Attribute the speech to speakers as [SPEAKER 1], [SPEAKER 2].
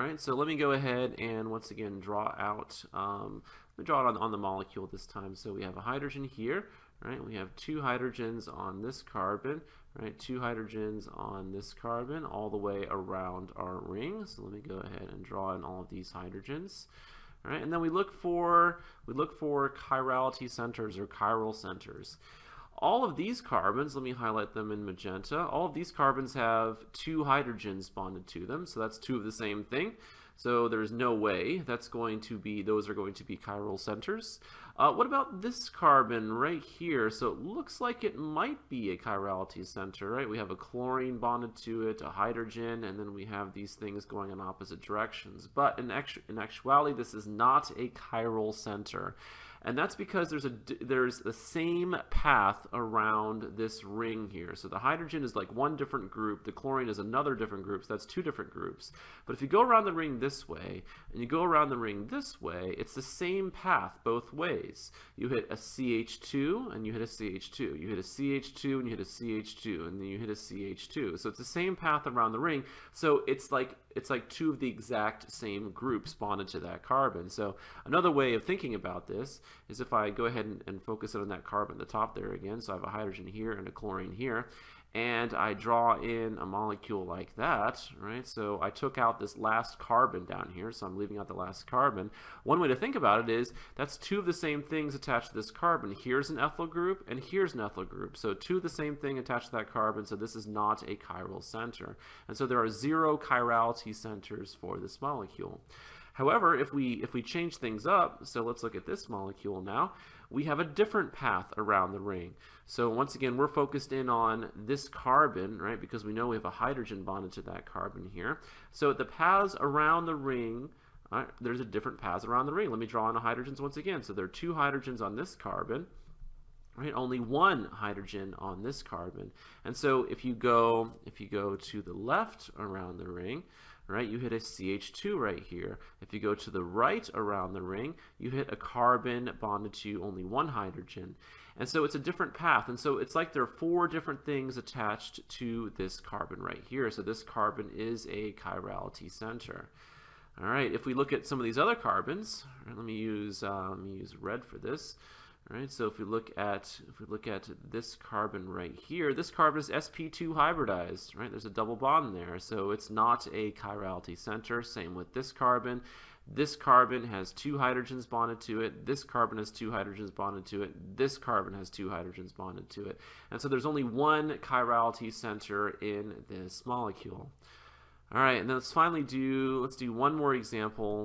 [SPEAKER 1] All right, so let me go ahead and once again draw out, let me draw it on the molecule this time. So we have a hydrogen here, right? We have two hydrogens on this carbon, right? Two hydrogens on this carbon all the way around our ring. So let me go ahead and draw in all of these hydrogens. All right, and then we look for chirality centers or chiral centers. All of these carbons, let me highlight them in magenta, all of these carbons have two hydrogens bonded to them, so that's two of the same thing. So there's no way those are going to be chiral centers. What about this carbon right here? So it looks like it might be a chirality center, right? We have a chlorine bonded to it, a hydrogen, and then we have these things going in opposite directions. But in actuality, this is not a chiral center. And that's because there's the same path around this ring here. So the hydrogen is like one different group, the chlorine is another different group, so that's two different groups. But if you go around the ring this way, and you go around the ring this way, it's the same path both ways. You hit a CH2, and you hit a CH2. You hit a CH2, and you hit a CH2, and then you hit a CH2. So it's the same path around the ring, so it's like two of the exact same groups bonded to that carbon. So another way of thinking about this is if I go ahead and focus it on that carbon at the top there again, so I have a hydrogen here and a chlorine here, and I draw in a molecule like that, right? So I took out this last carbon down here, so I'm leaving out the last carbon. One way to think about it is that's two of the same things attached to this carbon. Here's an ethyl group, and here's an ethyl group. So two of the same thing attached to that carbon, so this is not a chiral center. And so there are 0 chirality centers for this molecule. However, if we change things up, so let's look at this molecule now, we have a different path around the ring. So once again, we're focused in on this carbon, right, because we know we have a hydrogen bonded to that carbon here. So the paths around the ring, there's a different paths around the ring. Let me draw in the hydrogens once again. So there are two hydrogens on this carbon, right? Only one hydrogen on this carbon. And so if you go to the left around the ring, right, you hit a CH2 right here. If you go to the right around the ring, you hit a carbon bonded to only one hydrogen. And so it's a different path. And so it's like there are 4 different things attached to this carbon right here. So this carbon is a chirality center. All right, if we look at some of these other carbons, right, let me use red for this. All right, so if we look at this carbon right here, this carbon is sp2 hybridized, right? There's a double bond there, so it's not a chirality center. Same with this carbon. This carbon has 2 hydrogens bonded to it. This carbon has 2 hydrogens bonded to it. This carbon has 2 hydrogens bonded to it. And so there's only one chirality center in this molecule. All right, and then let's do one more example.